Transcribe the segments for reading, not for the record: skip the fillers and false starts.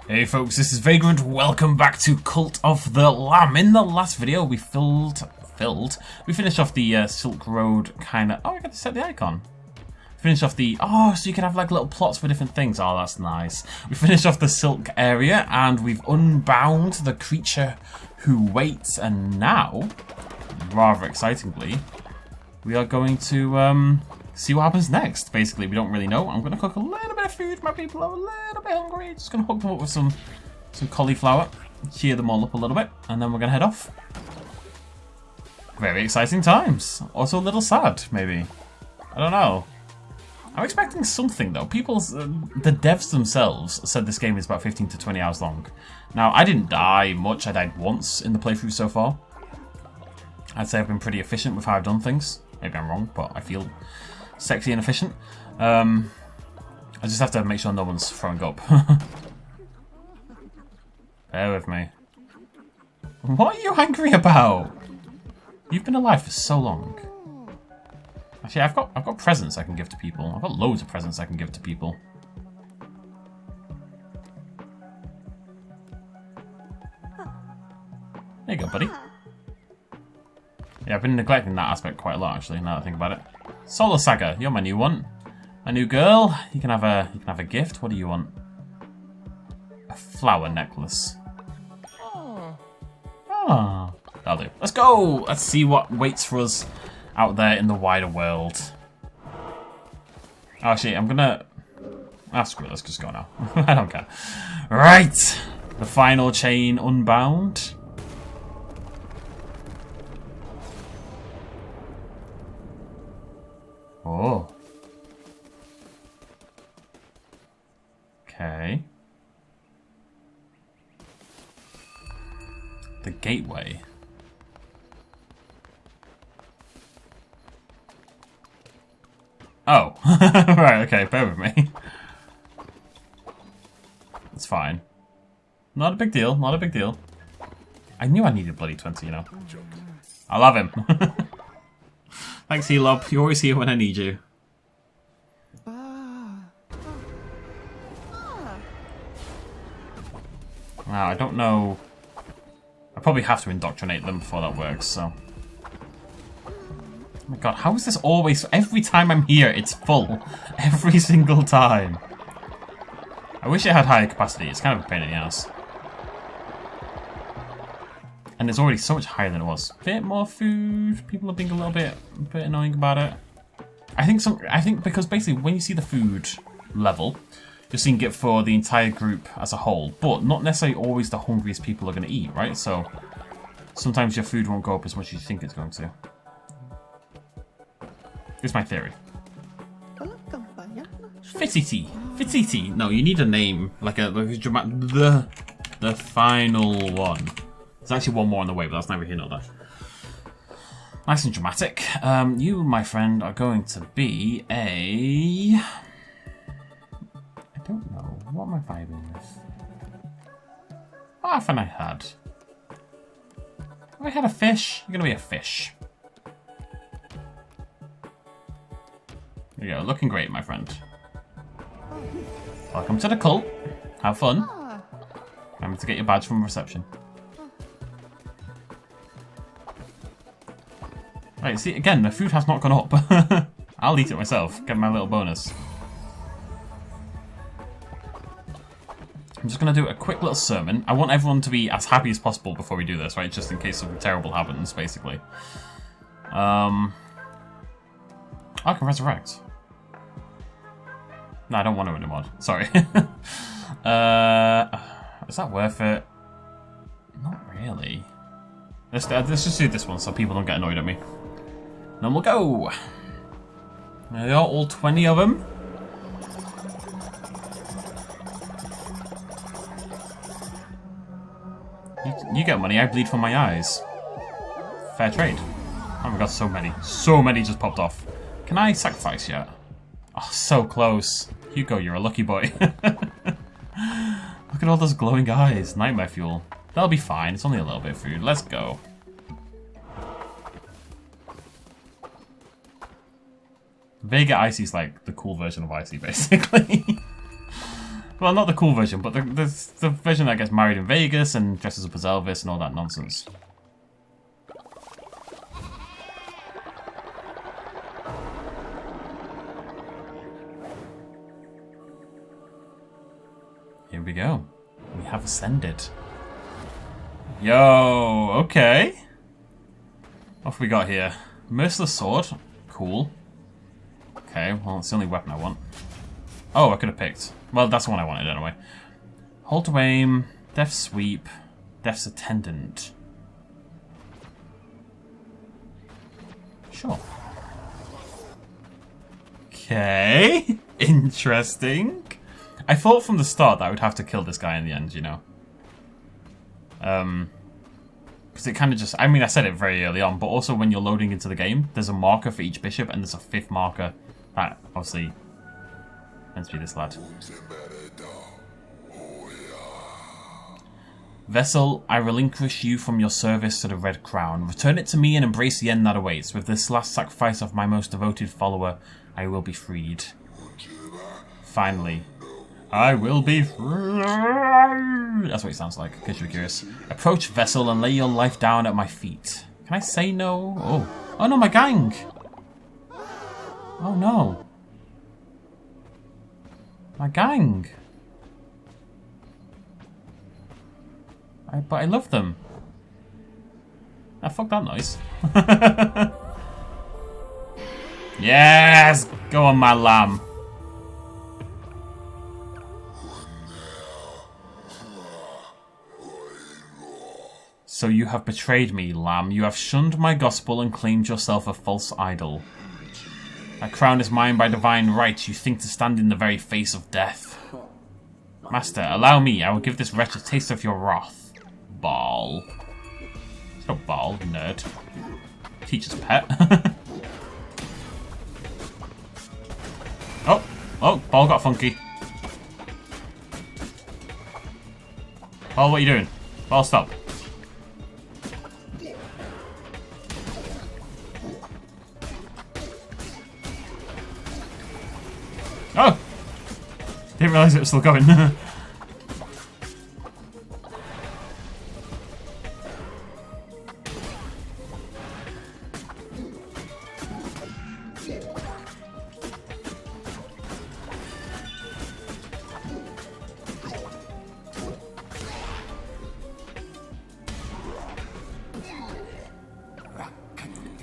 Hey folks, this is Vagrant. Welcome back to Cult of the Lamb. In the last video, we we finished off the Silk Road kind of. Oh, I got to set the icon. Finish off the. Oh, so you can have like little plots for different things. Oh, that's nice. We finished off the Silk area and we've unbound the creature who waits. And now, rather excitingly, we are going to see what happens next. Basically, we don't really know. I'm going to cook a little bit of food. My people are a little bit hungry. Just going to hook them up with some cauliflower, cheer them all up a little bit, and then we're going to head off. Very exciting times. Also a little sad, maybe. I don't know. I'm expecting something though. The devs themselves said this game is about 15 to 20 hours long. Now, I didn't die much. I died once in the playthrough so far. I'd say I've been pretty efficient with how I've done things. Maybe I'm wrong, but I feel sexy and efficient. I just have to make sure no one's throwing up. Bear with me. What are you angry about? You've been alive for so long. Actually, I've got presents I can give to people. I've got loads of presents I can give to people. There you go, buddy. Yeah, I've been neglecting that aspect quite a lot, actually, now that I think about it. Solo Saga, you're my new one. My new girl. You can have a gift. What do you want? A flower necklace. Oh, that'll do. Let's go! Let's see what waits for us out there in the wider world. Actually, I'm gonna... Ah, screw it, let's just go now. I don't care. Right! The final chain unbound. Oh. Okay. The gateway. Oh. Right, okay, bear with me. It's fine. Not a big deal, not a big deal. I knew I needed bloody 20, you know. I love him. Thanks, Helob. You're always here when I need you. Now, I don't know. I probably have to indoctrinate them before that works, so. Oh my god, how is this always... Every time I'm here, it's full. Every single time. I wish it had higher capacity. It's kind of a pain in the ass. And it's already so much higher than it was. Bit more food. People are being a bit annoying about it. I think because basically when you see the food level, you're seeing it for the entire group as a whole, but not necessarily always the hungriest people are going to eat, right? So sometimes your food won't go up as much as you think it's going to. Here's my theory. Fititi. No, you need a name like a dramatic. The final one. There's actually one more on the way, but that's neither here nor there. Nice and dramatic. You, my friend, are going to be a... I don't know. What am I vibing with? What haven't I had? Have I had a fish? You're going to be a fish. There you go. Looking great, my friend. Welcome to the cult. Have fun. Remember to get your badge from reception. Right, see, again, the food has not gone up. I'll eat it myself, get my little bonus. I'm just going to do a quick little sermon. I want everyone to be as happy as possible before we do this, right? Just in case something terrible happens, basically. I can resurrect. No, I don't want to anymore. Sorry. Is that worth it? Not really. Let's just do this one so people don't get annoyed at me. Then we'll go. There they are, all 20 of them. You get money, I bleed from my eyes. Fair trade. Oh my god, so many. So many just popped off. Can I sacrifice yet? Oh, so close. Hugo, you're a lucky boy. Look at all those glowing eyes. Nightmare fuel. That'll be fine. It's only a little bit of food. Let's go. Vega Icy is like the cool version of Icy, basically. Well, not the cool version, but the version that gets married in Vegas and dresses up as Elvis and all that nonsense. Here we go. We have ascended. Yo, okay. What have we got here? Merciless sword. Cool. Okay, well, it's the only weapon I want. Oh, I could have picked. Well, that's the one I wanted anyway. Hold to aim. Death sweep. Death's attendant. Sure. Okay. Interesting. I thought from the start that I would have to kill this guy in the end, you know. Because it kind of just... I mean, I said it very early on, but also when you're loading into the game, there's a marker for each bishop, and there's a 5th marker that, obviously, meant to be this lad. Vessel, I relinquish you from your service to the Red Crown. Return it to me and embrace the end that awaits. With this last sacrifice of my most devoted follower, I will be freed. Finally. I will be free. That's what it sounds like, in case you're curious. Approach, Vessel, and lay your life down at my feet. Can I say no? Oh. Oh no, my gang! Oh no. My gang. But I love them. Ah, fuck that noise. Yes! Go on, my lamb. So you have betrayed me, lamb. You have shunned my gospel and claimed yourself a false idol. That crown is mine by divine right. You think to stand in the very face of death. Master, allow me. I will give this wretch a taste of your wrath. Baal. It's not Baal, nerd. Teacher's pet. Oh, Baal got funky. Baal, what are you doing? Baal, stop. Oh! Didn't realise it was still going.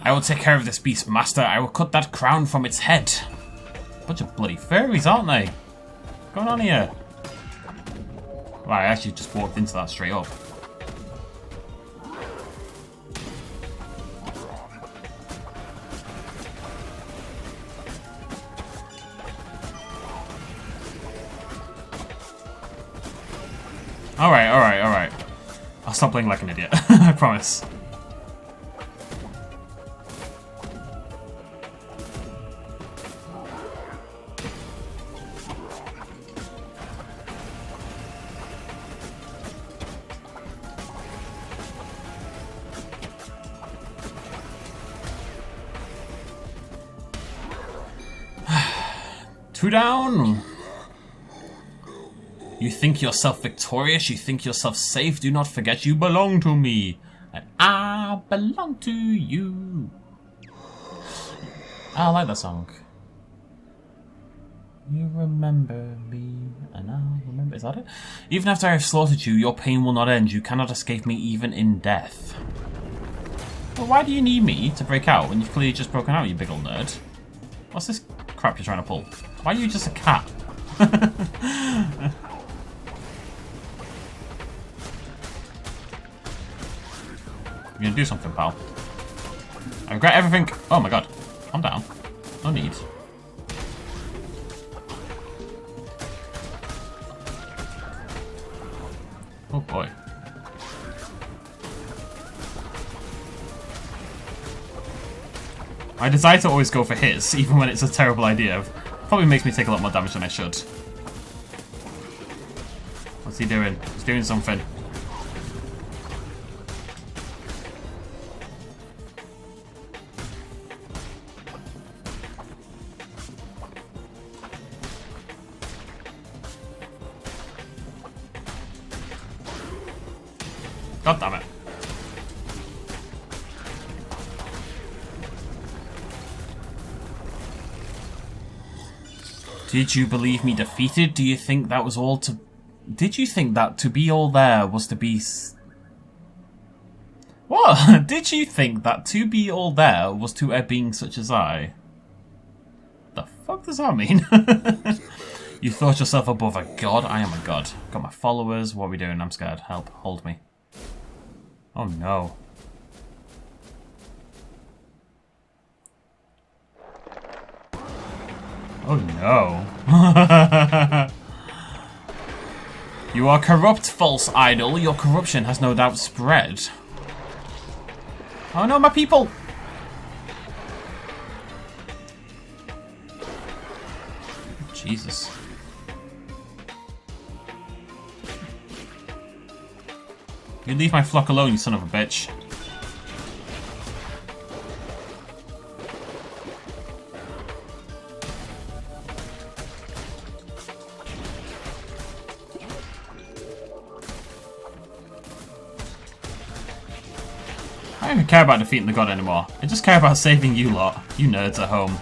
I will take care of this beast, master. I will cut that crown from its head. Bunch of bloody furries, aren't they? What's going on here? Well, I actually just walked into that straight up. Alright. I'll stop playing like an idiot. I promise. Two down. You think yourself victorious, you think yourself safe, do not forget you belong to me. And I belong to you. I like that song. You remember me, and I'll remember. Is that it? Even after I have slaughtered you, your pain will not end. You cannot escape me even in death. Well, why do you need me to break out when you've clearly just broken out, you big old nerd? What's this crap you're trying to pull? Why are you just a cat? You're gonna do something, pal. I regret everything. Oh my god. Calm down. No need. Oh boy. I decide to always go for hits, even when it's a terrible idea. Probably makes me take a lot more damage than I should. What's he doing? He's doing something. God damn it. Did you believe me defeated? Do you think that was all to... Did you think that to be all there was to be... What? Did you think that to be all there was to a being such as I? The fuck does that mean? You thought yourself above a god? I am a god. Got my followers. What are we doing? I'm scared. Help. Hold me. Oh no. Oh no. You are corrupt, false idol. Your corruption has no doubt spread. Oh no, my people! Jesus. You leave my flock alone, you son of a bitch. I don't even care about defeating the god anymore. I just care about saving you lot, you nerds at home.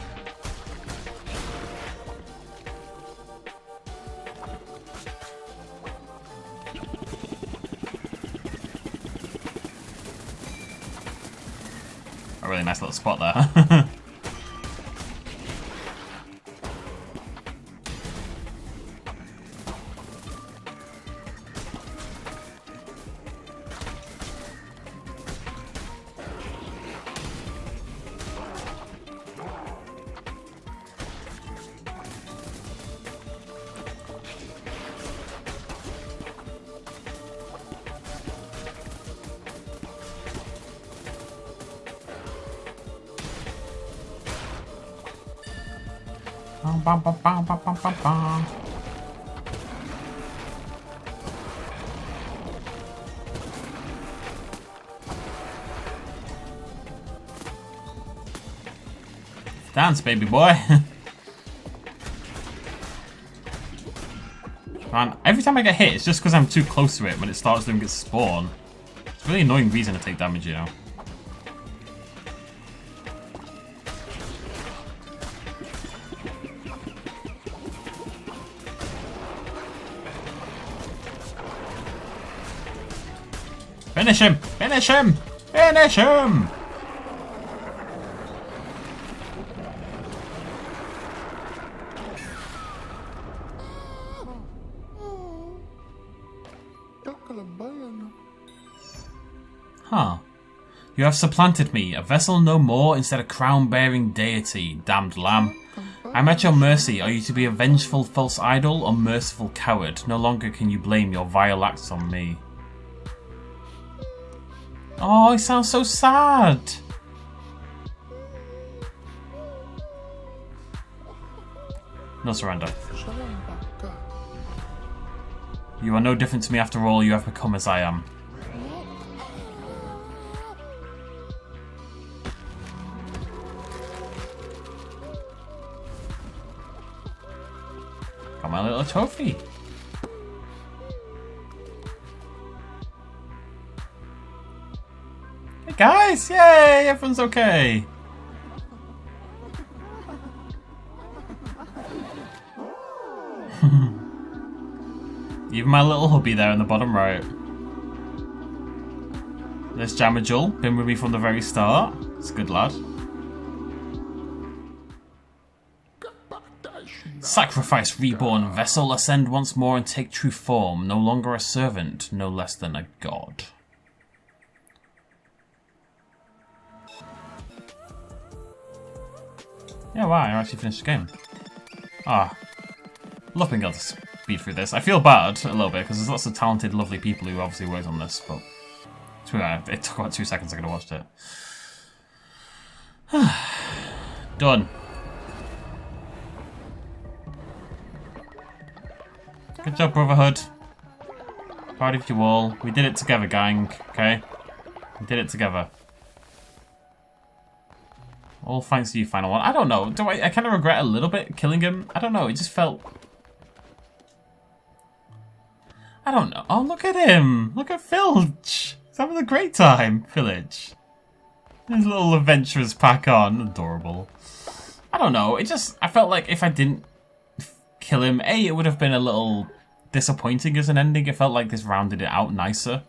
A really nice little spot there. Dance, baby boy. Man, every time I get hit, it's just because I'm too close to it when it starts doing its spawn. It's a really annoying reason to take damage, you know. Finish him! Finish him! Finish him! Huh. You have supplanted me, a vessel no more instead of crown-bearing deity, damned lamb. I'm at your mercy. Are you to be a vengeful false idol or merciful coward? No longer can you blame your vile acts on me. Oh, he sounds so sad. No surrender. You are no different to me after all. You have become as I am. Got my little trophy. Hey guys, yay, everyone's okay. Even my little hubby there in the bottom right. This Jamajul, been with me from the very start. It's a good lad. Sacrifice, reborn vessel, ascend once more and take true form. No longer a servant, no less than a god. Yeah, wow, I actually finished the game. Ah, love being able to speed through this. I feel bad a little bit because there's lots of talented, lovely people who obviously worked on this, but it took about 2 seconds I could have watched it. Done. Good job, Brotherhood. Proud of you all. We did it together, gang. Okay? We did it together. All thanks to you, final one. I don't know. Do I kind of regret a little bit killing him? I don't know. It just felt... I don't know. Oh, look at him. Look at Filch. He's having a great time, village. His little adventurers pack on. Adorable. I don't know. I felt like if I didn't kill him, A, it would have been a little disappointing as an ending. It felt like this rounded it out nicer.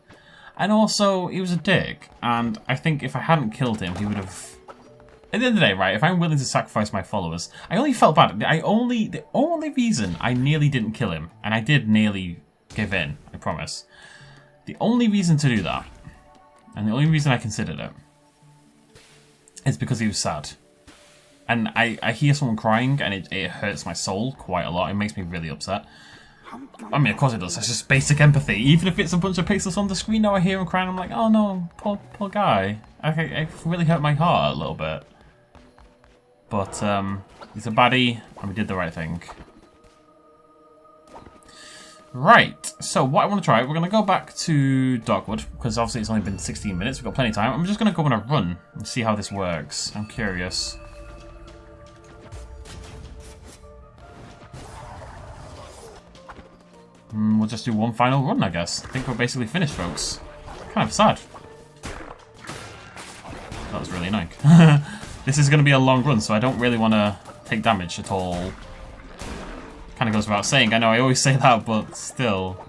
And also, he was a dick. And I think if I hadn't killed him, he would have... At the end of the day, right, if I'm willing to sacrifice my followers, I only felt bad. The only reason I nearly didn't kill him, and I did nearly give in, I promise. The only reason to do that, and the only reason I considered it, is because he was sad. And I hear someone crying, and it hurts my soul quite a lot. It makes me really upset. I mean, of course it does. It's just basic empathy. Even if it's a bunch of pixels on the screen, now I hear him crying, I'm like, oh no, poor guy. I really hurt my heart a little bit. But he's a baddie, and we did the right thing. Right, so what I want to try, we're going to go back to Darkwood, because obviously it's only been 16 minutes, we've got plenty of time. I'm just going to go on a run and see how this works. I'm curious. We'll just do one final run, I guess. I think we're basically finished, folks. Kind of sad. That was really annoying. This is going to be a long run, so I don't really want to take damage at all. Kind of goes without saying. I know I always say that, but still.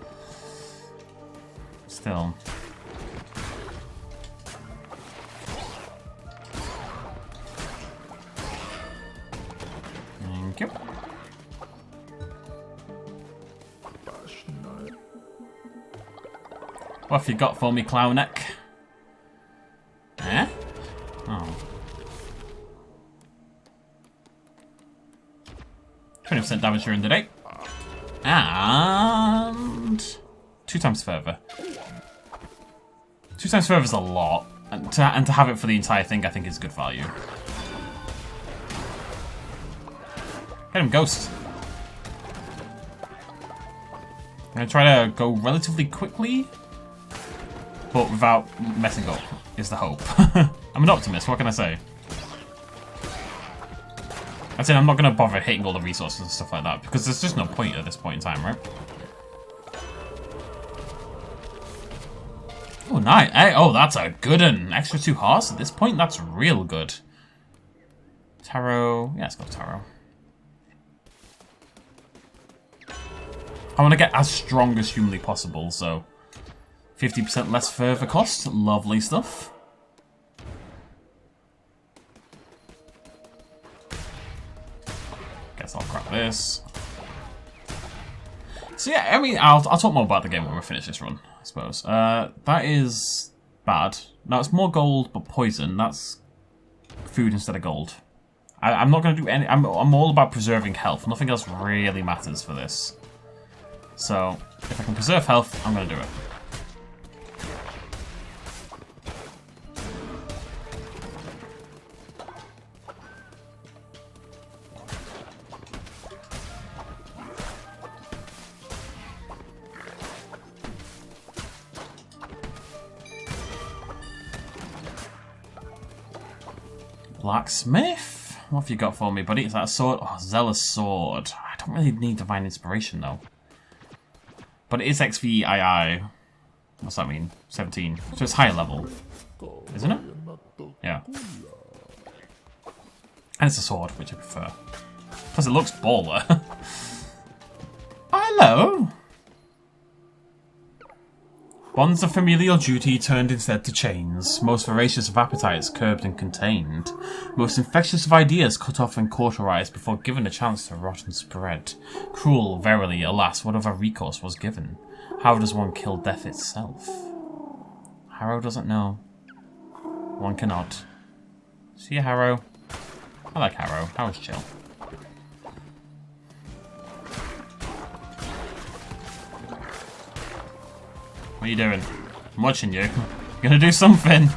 Still. Thank you. What have you got for me, Clownneck? Eh? Oh. 20% damage during the day. And 2 times further. 2 times further is a lot. And to have it for the entire thing, I think is good value. Get him, Ghost. I'm going to try to go relatively quickly, but without messing up, is the hope. I'm an optimist, what can I say? I said I'm not going to bother hitting all the resources and stuff like that, because there's just no point at this point in time, right? Oh, nice. Hey, oh, that's a good one. Extra 2 hearts at this point? That's real good. Tarot. Yeah, let's go tarot. I want to get as strong as humanly possible, so 50% less further cost. Lovely stuff. Guess I'll grab this. So yeah, I mean, I'll talk more about the game when we finish this run, I suppose. That is bad. Now it's more gold, but poison. That's food instead of gold. I'm not going to do any... I'm all about preserving health. Nothing else really matters for this. So, if I can preserve health, I'm going to do it. Blacksmith? What have you got for me, buddy? Is that a sword? Oh, Zealous Sword. I don't really need Divine Inspiration, though. But it is XVII. What's that mean? 17. So it's higher level. Isn't it? Yeah. And it's a sword, which I prefer. Plus it looks baller. Hello! Bonds of familial duty turned instead to chains. Most voracious of appetites curbed and contained. Most infectious of ideas cut off and cauterized before given a chance to rot and spread. Cruel, verily, alas, what other recourse was given? How does one kill death itself? Harrow doesn't know. One cannot. See you, Harrow. I like Harrow. Harrow's chill. What are you doing? I'm watching you. You're gonna do something.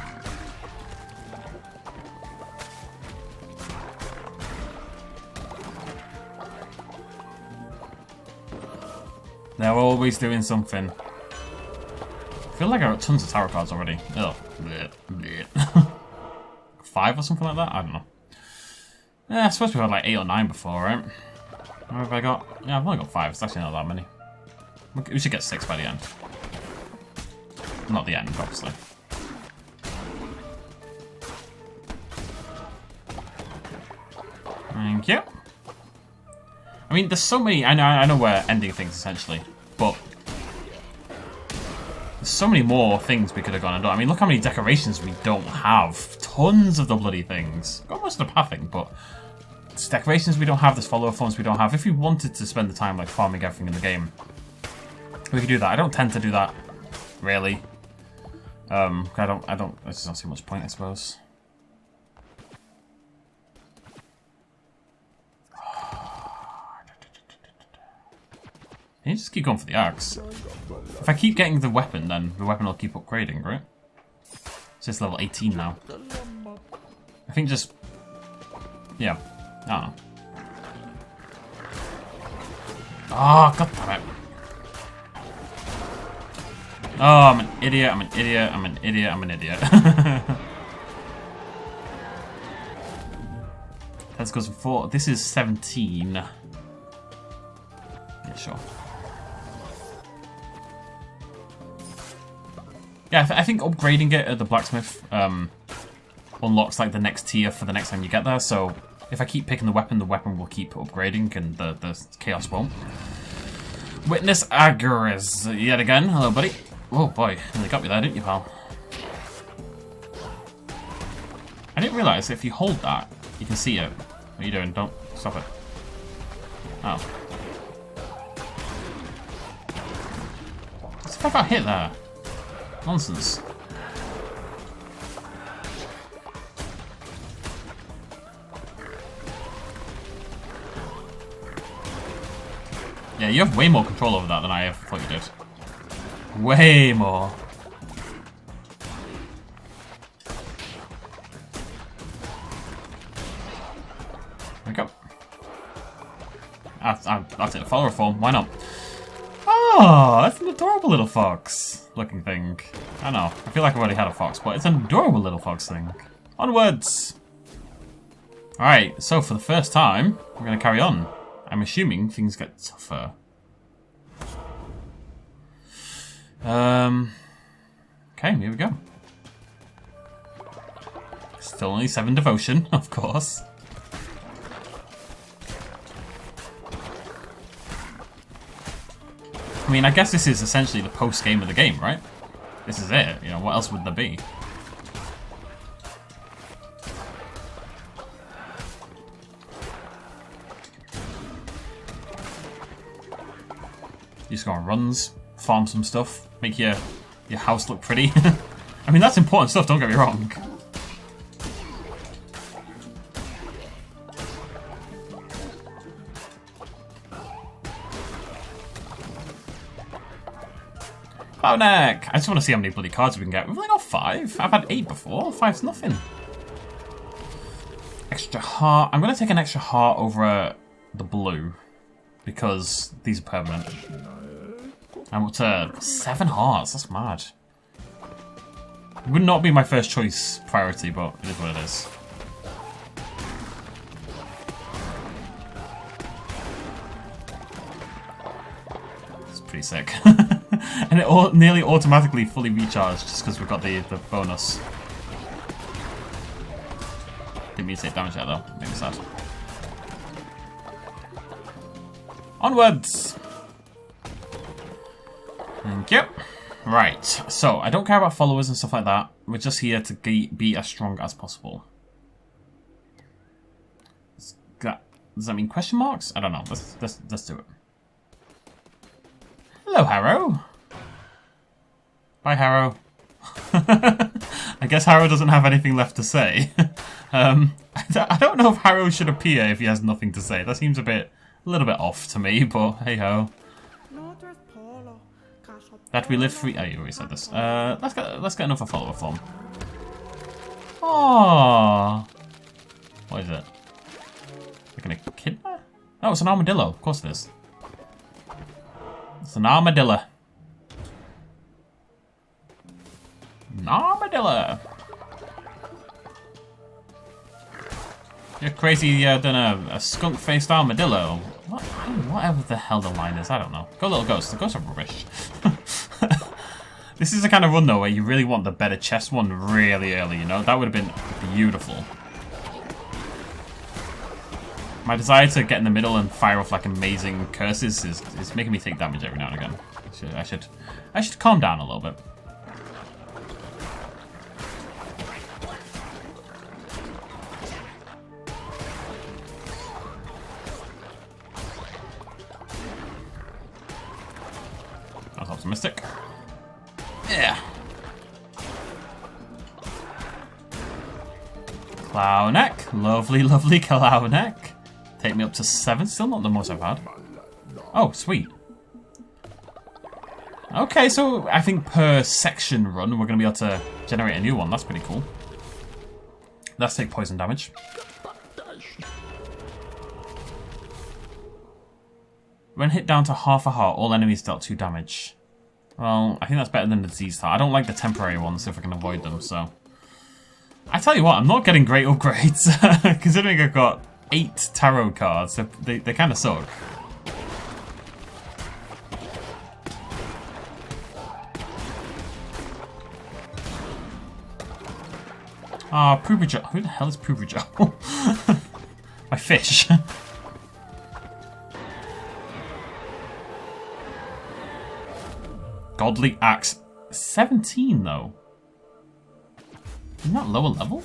They're always doing something. I feel like I got tons of tarot cards already. Oh, bleh, bleh. 5 or something like that? I don't know. Yeah, I suppose we've had like 8 or 9 before, right? What have I got? Yeah, I've only got 5. It's actually not that many. We should get 6 by the end. Not the end, obviously. Thank you. I mean, there's so many... I know we're ending things, essentially. But... there's so many more things we could have gone and done. I mean, look how many decorations we don't have. Tons of the bloody things. Got most of the pathing, but... there's decorations we don't have. There's follower forms we don't have. If we wanted to spend the time, like, farming everything in the game... we could do that. I don't tend to do that. Really. I just don't see much point, I suppose. You just keep going for the axe. If I keep getting the weapon, then the weapon will keep upgrading, right? So it's level 18 now. I think just... yeah. I don't know. Oh, god damn it. Oh, I'm an idiot, I'm an idiot, I'm an idiot, I'm an idiot. Let's go for 4. This is 17. Yeah, sure. Yeah, I think upgrading it at the blacksmith unlocks like the next tier for the next time you get there. So if I keep picking the weapon will keep upgrading and the chaos won't. Witness Agres yet again. Hello, buddy. Oh boy, nearly got me there, didn't you, pal? I didn't realise if you hold that, you can see it. What are you doing? Don't stop it. Oh. What's if I got hit there? Nonsense. Yeah, you have way more control over that than I ever thought you did. Way more. There we go. That's it. Follower form. Why not? Oh, that's an adorable little fox looking thing. I know. I feel like I've already had a fox, but it's an adorable little fox thing. Onwards! Alright, so for the first time, we're going to carry on. I'm assuming things get tougher. Okay, here we go. Still only 7 devotion, of course. I mean, I guess this is essentially the post-game of the game, right? This is it. You know, what else would there be? You just go on runs, farm some stuff, make your house look pretty. I mean, that's important stuff, don't get me wrong. Cloudneck! I just want to see how many bloody cards we can get. We've only got 5. I've had 8 before. 5's nothing. Extra heart. I'm going to take an extra heart over the blue. Because these are permanent. I'm up to 7 hearts. That's mad. It would not be my first choice priority, but it is what it is. It's pretty sick. And it nearly automatically fully recharged just because we've got the bonus. Didn't mean to take damage there though. Made me sad. Onwards! Thank you. Right, so I don't care about followers and stuff like that. We're just here to be as strong as possible. Does that mean question marks? I don't know. Let's do it. Hello, Harrow. Bye, Harrow. I guess Harrow doesn't have anything left to say. I don't know if Harrow should appear if he has nothing to say. That seems a little bit off to me, but hey ho. That we live free. Oh, you already said this. Let's get another follower form. Aww. What is it? Like a kid? Oh, it's an armadillo. Of course it is. It's an armadillo. An armadillo. You're crazy done a skunk-faced armadillo. Whatever the hell the line is, I don't know. Go little ghost. The ghosts are rubbish. This is the kind of run though where you really want the better chest one really early, you know? That would have been beautiful. My desire to get in the middle and fire off like amazing curses is making me take damage every now and again. I should calm down a little bit. That was optimistic. Yeah. Clown neck. Lovely, lovely clown neck. Take me up to 7. Still not the most I've had. Oh, sweet. Okay, so I think per section run, we're going to be able to generate a new one. That's pretty cool. Let's take poison damage. When hit down to half a heart, all enemies dealt 2 damage. Well, I think that's better than the disease heart. I don't like the temporary ones if I can avoid them, so... I tell you what, I'm not getting great upgrades. Considering I've got 8 tarot cards, they kind of suck. Ah, Pooperjo. Who the hell is Pooperjo? My fish. Godly Axe. 17, though. Isn't that lower level?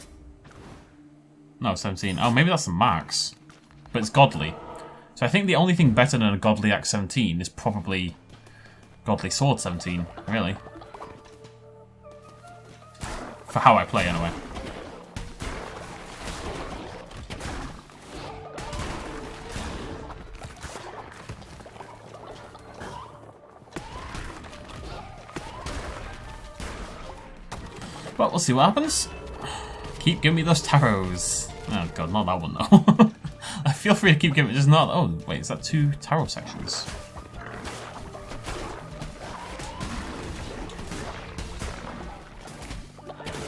No, 17. Oh, maybe that's the max. But it's Godly. So I think the only thing better than a Godly Axe 17 is probably Godly Sword 17, really. For how I play, anyway. But we'll see what happens. Keep giving me those tarots. Oh god, not that one though. I feel free to keep giving it, just not. Oh, wait, is that 2 tarot sections?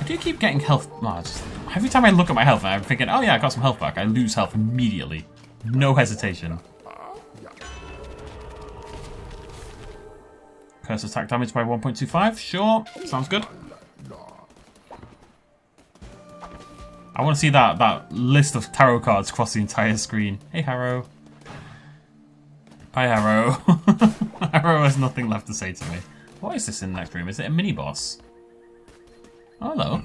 I do keep getting health. No, every time I look at my health, I'm thinking, oh yeah, I got some health back. I lose health immediately. No hesitation. Curse attack damage by 1.25. Sure, sounds good. I want to see that list of tarot cards across the entire screen. Hey, Harrow. Hi, Harrow. Harrow has nothing left to say to me. What is this in the next room? Is it a mini-boss? Oh, hello.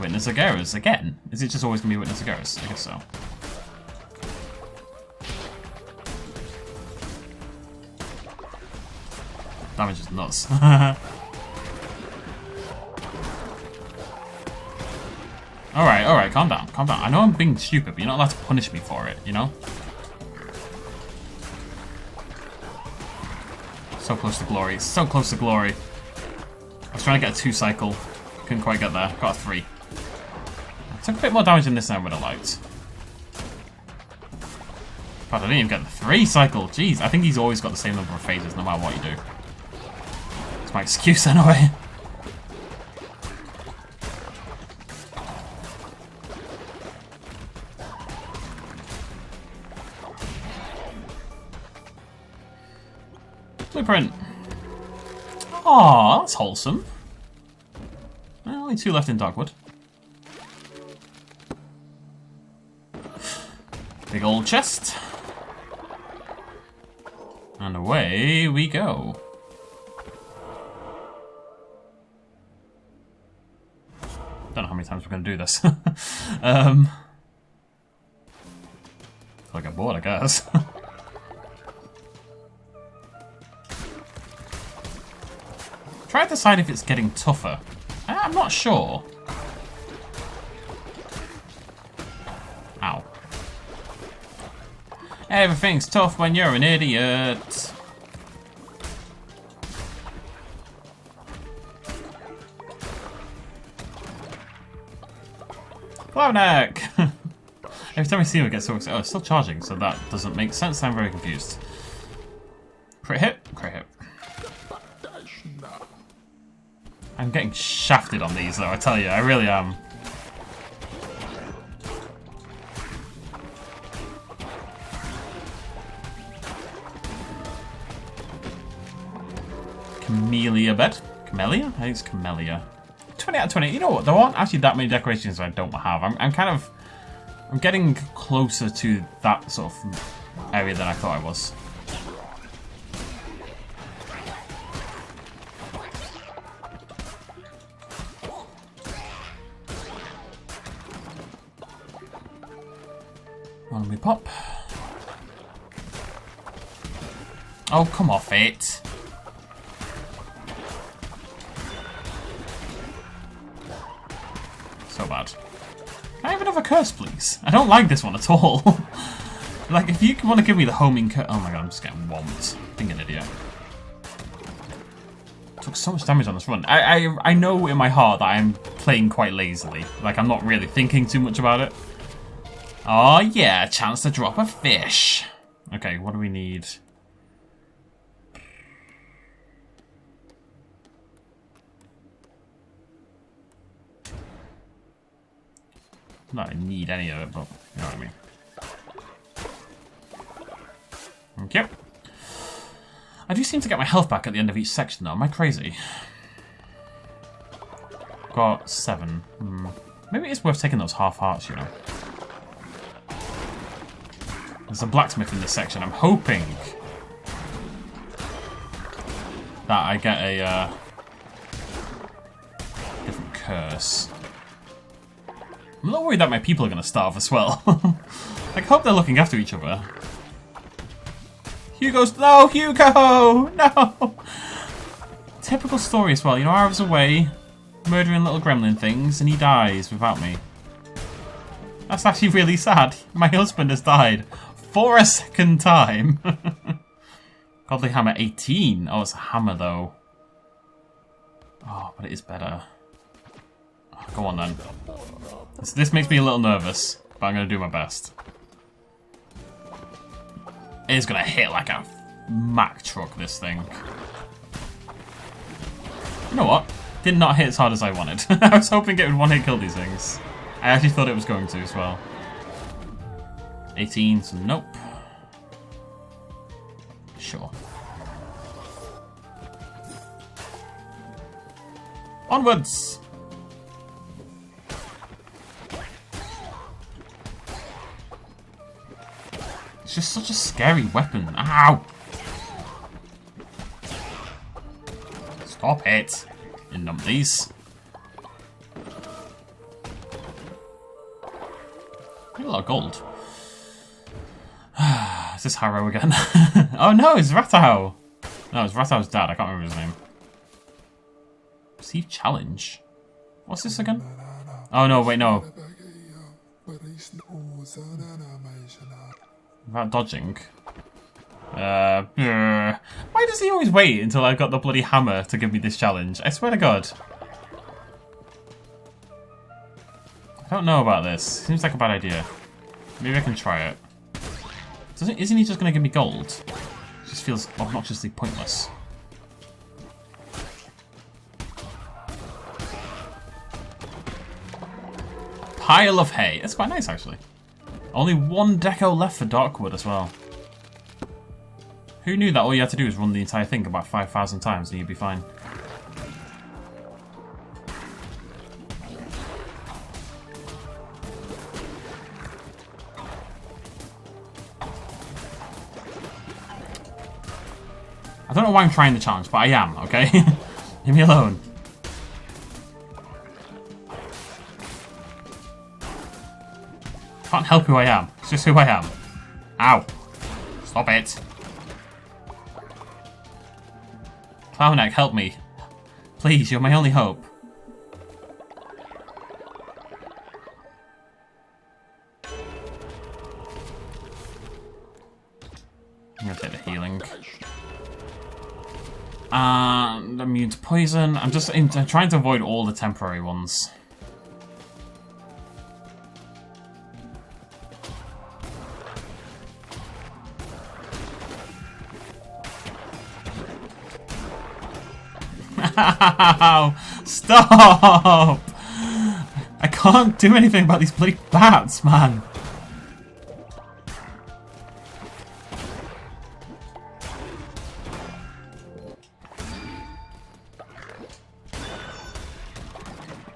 Witness Ageras again. Is it just always going to be Witness Ageras? I guess so. Damage is nuts. Alright, calm down, calm down. I know I'm being stupid, but you're not allowed to punish me for it, you know? So close to glory, so close to glory. I was trying to get a 2 cycle, couldn't quite get there, got a 3. I took a bit more damage than this than I would have liked. But I didn't even get the 3 cycle, jeez. I think he's always got the same number of phases no matter what you do. That's my excuse anyway. Blueprint. Aw, that's wholesome. Well, only 2 left in Dogwood. Big old chest. And away we go. Don't know how many times we're going to do this. Till I get bored, I guess. Try to decide if it's getting tougher. I'm not sure. Ow. Everything's tough when you're an idiot. Clownneck! Every time I see him I get so excited. Oh, it's still charging, so that doesn't make sense. I'm very confused. Crit hit? Crit hit. I'm getting shafted on these though, I tell you, I really am. Camellia bed? Camellia? I think it's Camellia. 20 out of 20. You know what? There aren't actually that many decorations I don't have. I'm kind of I'm getting closer to that sort of area than I thought I was. Let me pop. Oh, come off it. So bad. Can I have another curse, please? I don't like this one at all. Like, if you want to give me the homing curse... Oh my god, I'm just getting whomped. Being an idiot. Took so much damage on this run. I know in my heart that I'm playing quite lazily. Like, I'm not really thinking too much about it. Oh yeah, chance to drop a fish. Okay, what do we need? Not I need any of it, but you know what I mean. Okay. I do seem to get my health back at the end of each section though. Am I crazy? Got 7. Maybe it's worth taking those half hearts, you know. There's a blacksmith in this section. I'm hoping that I get a different curse. I'm a little worried that my people are going to starve as well. I hope they're looking after each other. Hugo's... No, Hugo! No! Typical story as well. You know, I was away murdering little gremlin things and he dies without me. That's actually really sad. My husband has died for a second time. Godly Hammer 18. Oh, it's a hammer though. Oh, but it is better. Oh, go on then. This makes me a little nervous, but I'm going to do my best. It is going to hit like a Mack truck, this thing. You know what? Did not hit as hard as I wanted. I was hoping it would one-hit kill these things. I actually thought it was going to as well. 18, so nope. Sure. Onwards! It's just such a scary weapon. Ow! Stop it! You numpties. A lot of gold. Is this Harrow again? Oh no, it's Ratau! No, it's Ratau's dad. I can't remember his name. Receive challenge. What's this again? Oh no, wait, no. Without dodging. Why does he always wait until I've got the bloody hammer to give me this challenge? I swear to God. I don't know about this. Seems like a bad idea. Maybe I can try it. Isn't he just going to give me gold? It just feels obnoxiously pointless. Pile of hay. That's quite nice, actually. Only 1 deco left for Darkwood as well. Who knew that all you had to do was run the entire thing about 5,000 times and you'd be fine? I don't know why I'm trying the challenge, but I am, okay? Leave me alone. Can't help who I am. It's just who I am. Ow. Stop it. Clowneck, help me. Please, you're my only hope. I'm gonna take the healing. And immune to poison. I'm trying to avoid all the temporary ones. Stop! I can't do anything about these bloody bats, man.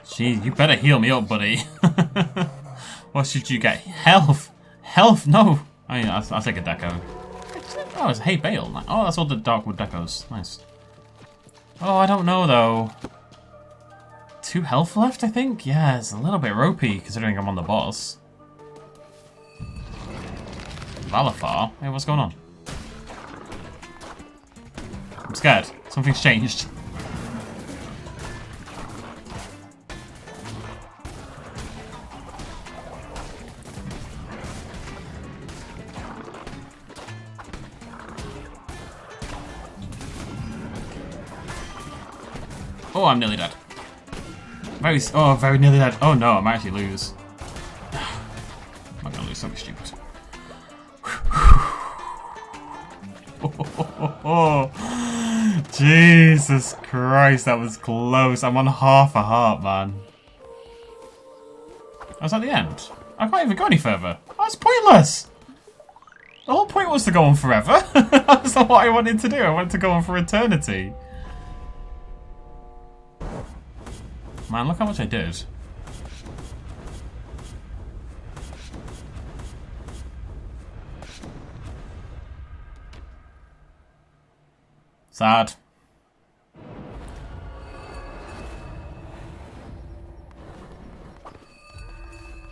Jeez, you better heal me up, buddy. What should you get? Health. Health, no. I mean, I'll take a deco. Oh, it's hay bale. Oh, that's all the darkwood decos. Nice. Oh, I don't know, though. 2 health left, I think? Yeah, it's a little bit ropey, considering I'm on the boss. Valafar? Hey, what's going on? I'm scared. Something's changed. Oh, I'm nearly dead. Very nearly dead. Oh no, I might actually lose. I'm not gonna lose, something stupid. Jesus Christ, that was close. I'm on half a heart, man. I was at the end. I can't even go any further. That's pointless. The whole point was to go on forever. That's not what I wanted to do. I wanted to go on for eternity. Man, look how much I did. Sad.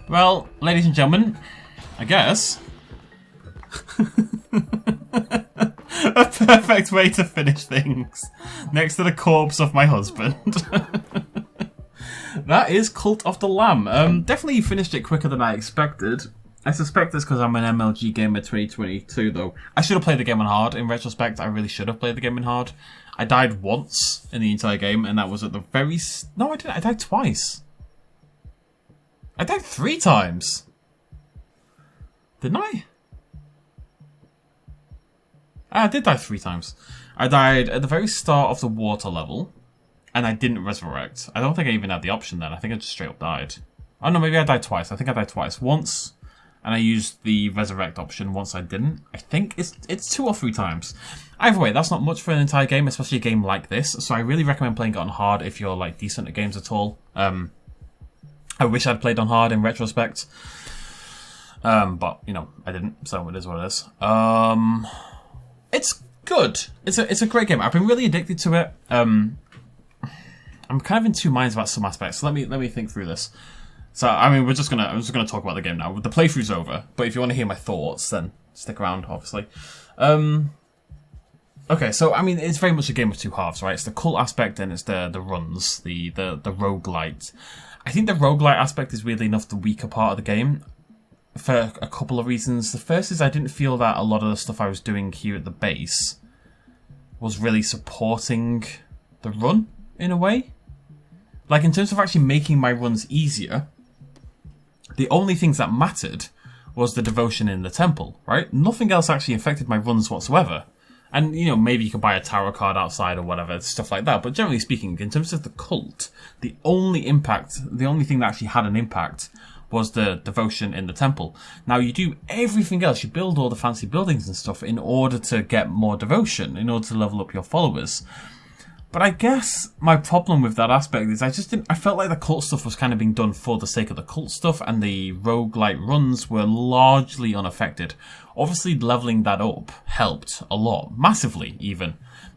Well, ladies and gentlemen, I guess a perfect way to finish things next to the corpse of my husband. That is Cult of the Lamb. Definitely finished it quicker than I expected. I suspect it's because I'm an MLG gamer 2022, though. I should have played the game on hard. In retrospect, I really should have played the game on hard. I died once in the entire game, and that was at the very... No, I didn't. I died twice. I died 3 times. Didn't I? I did die 3 times. I died at the very start of the water level, and I didn't resurrect. I don't think I even had the option then. I think I just straight up died. Oh no, maybe I died twice. I think I died twice. Once, and I used the resurrect option. Once I didn't. I think it's 2 or 3 times. Either way, that's not much for an entire game, especially a game like this. So I really recommend playing it on hard if you're like decent at games at all. I wish I'd played on hard in retrospect. But, you know, I didn't, so it is what it is. It's good. It's a great game. I've been really addicted to it. I'm kind of in 2 minds about some aspects. So let me think through this. So, I mean, I'm just gonna talk about the game now. The playthrough's over, but if you want to hear my thoughts, then stick around, obviously. Okay, so, I mean, it's very much a game of 2 halves, right? It's the cult aspect and it's the runs, the roguelite. I think the roguelite aspect is weirdly enough the weaker part of the game for a couple of reasons. The first is I didn't feel that a lot of the stuff I was doing here at the base was really supporting the run, in a way. Like, in terms of actually making my runs easier, the only things that mattered was the devotion in the temple, right? Nothing else actually affected my runs whatsoever. And, you know, maybe you could buy a tarot card outside or whatever, stuff like that. But generally speaking, in terms of the cult, the only thing that actually had an impact was the devotion in the temple. Now, you do everything else. You build all the fancy buildings and stuff in order to get more devotion, in order to level up your followers. But I guess my problem with that aspect is I felt like the cult stuff was kind of being done for the sake of the cult stuff, and the roguelite runs were largely unaffected. Obviously, leveling that up helped a lot, massively even.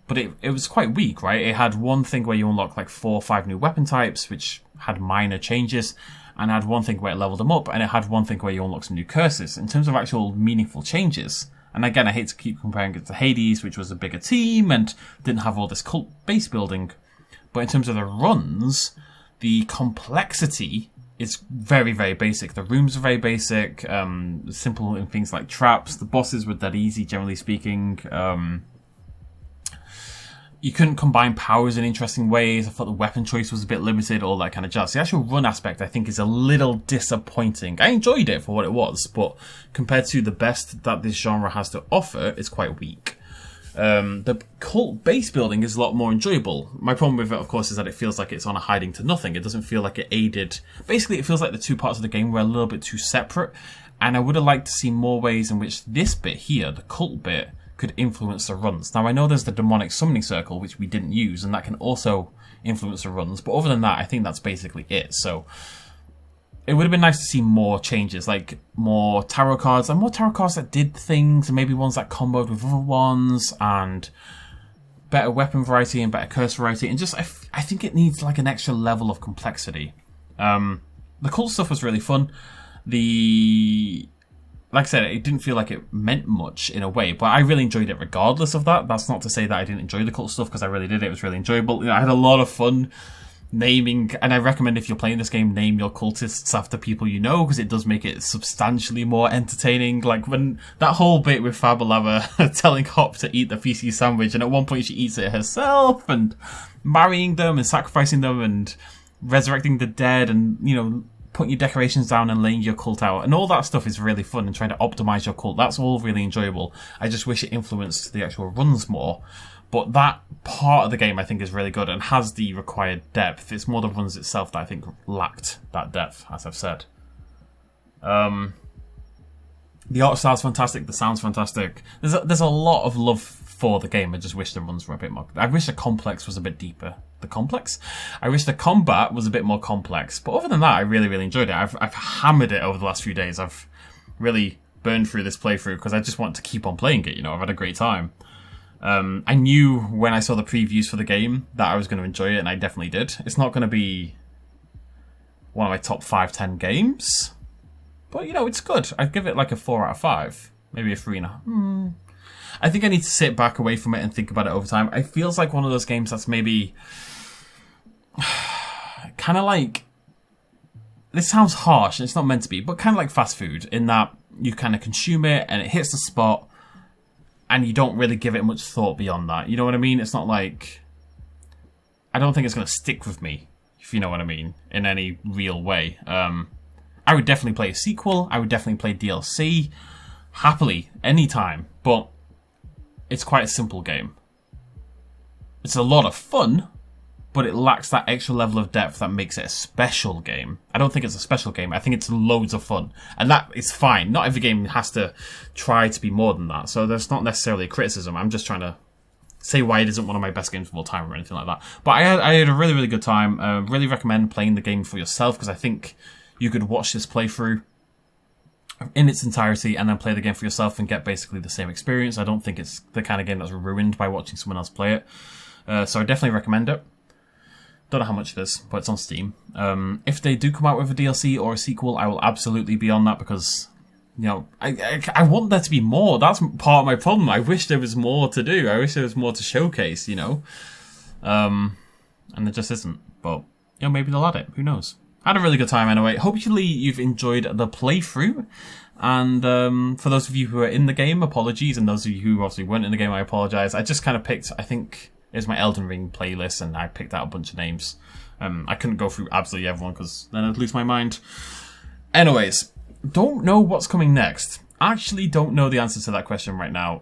But it was quite weak, right? It had one thing where you unlock like 4 or 5 new weapon types, which had minor changes, and it had one thing where it leveled them up, and it had one thing where you unlock some new curses. In terms of actual meaningful changes, and again, I hate to keep comparing it to Hades, which was a bigger team and didn't have all this cult base building. But in terms of the runs, the complexity is very, very basic. The rooms are very basic, simple in things like traps. The bosses were dead easy, generally speaking. You couldn't combine powers in interesting ways. I thought the weapon choice was a bit limited, all that kind of jazz. The actual run aspect, I think, is a little disappointing. I enjoyed it for what it was, but compared to the best that this genre has to offer, it's quite weak. The cult base building is a lot more enjoyable. My problem with it, of course, is that it feels like it's on a hiding to nothing. It doesn't feel like it aided... Basically, it feels like the 2 parts of the game were a little bit too separate, and I would have liked to see more ways in which this bit here, the cult bit, could influence the runs. Now, I know there's the demonic summoning circle, which we didn't use, and that can also influence the runs, but other than that, I think that's basically it. So, it would have been nice to see more changes, like more tarot cards, and more tarot cards that did things, and maybe ones that comboed with other ones, and better weapon variety and better curse variety, and just I think it needs like an extra level of complexity. The cult stuff was really fun. Like I said, it didn't feel like it meant much in a way, but I really enjoyed it regardless of that. That's not to say that I didn't enjoy the cult stuff, because I really did. It was really enjoyable. You know, I had a lot of fun naming, and I recommend if you're playing this game, name your cultists after people you know, because it does make it substantially more entertaining. Like when that whole bit with Fabalava telling Hop to eat the feces sandwich, and at one point she eats it herself, and marrying them and sacrificing them and resurrecting the dead, and, you know, putting your decorations down and laying your cult out, and all that stuff is really fun, and trying to optimize your cult, that's all really enjoyable. I just wish it influenced the actual runs more. But that part of the game I think is really good and has the required depth. It's more the runs itself that I think lacked that depth, as I've said. The art style's fantastic, the sound's fantastic. There's a lot of love for the game. I just wish the runs were a bit more... I wish the complex was a bit deeper. The complex? I wish the combat was a bit more complex. But other than that, I really, really enjoyed it. I've hammered it over the last few days. I've really burned through this playthrough because I just want to keep on playing it, you know. I've had a great time. I knew when I saw the previews for the game that I was going to enjoy it, and I definitely did. It's not going to be one of my top 5-10 games, but, you know, it's good. I'd give it like a 4 out of 5, maybe a 3.5. I think I need to sit back away from it and think about it over time. It feels like one of those games that's maybe kind of like, this sounds harsh and it's not meant to be, but kind of like fast food, in that you kind of consume it and it hits the spot, and you don't really give it much thought beyond that. You know what I mean? It's not like... I don't think it's going to stick with me, if you know what I mean, in any real way. I would definitely play a sequel. I would definitely play DLC. Happily, anytime. But it's quite a simple game. It's a lot of fun, but it lacks that extra level of depth that makes it a special game. I don't think it's a special game. I think it's loads of fun. And that is fine. Not every game has to try to be more than that. So there's not necessarily a criticism. I'm just trying to say why it isn't one of my best games of all time or anything like that. But I had a really, really good time. Really recommend playing the game for yourself, because I think you could watch this playthrough in its entirety and then play the game for yourself and get basically the same experience. I don't think it's the kind of game that's ruined by watching someone else play it. So I definitely recommend it. Don't know how much it is, but it's on Steam. If they do come out with a DLC or a sequel, I will absolutely be on that, because, you know, I want there to be more. That's part of my problem. I wish there was more to do. I wish there was more to showcase, you know. And there just isn't. But, you know, maybe they'll add it. Who knows? I had a really good time anyway. Hopefully you've enjoyed the playthrough. And for those of you who are in the game, apologies. And those of you who obviously weren't in the game, I apologise. I just kind of picked, I think... It was my Elden Ring playlist, and I picked out a bunch of names. I couldn't go through absolutely everyone, because then I'd lose my mind. Anyways, don't know what's coming next. Actually don't know the answer to that question right now.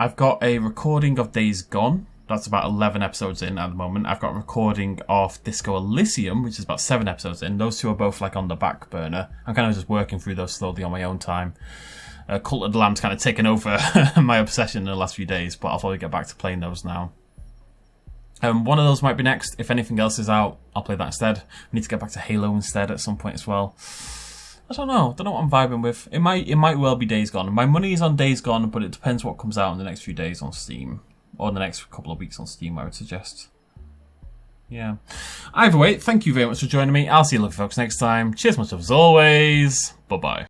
I've got a recording of Days Gone. That's about 11 episodes in at the moment. I've got a recording of Disco Elysium, which is about 7 episodes in. Those two are both like on the back burner. I'm kind of just working through those slowly on my own time. Cult of the Lamb's kind of taken over my obsession in the last few days, but I'll probably get back to playing those now. One of those might be next. If anything else is out, I'll play that instead. I need to get back to Halo instead at some point as well. I don't know. Don't know what I'm vibing with. It might well be Days Gone. My money is on Days Gone, but it depends what comes out in the next few days on Steam. Or in the next couple of weeks on Steam, I would suggest. Yeah. Either way, thank you very much for joining me. I'll see you lovely folks next time. Cheers much as always. Bye-bye.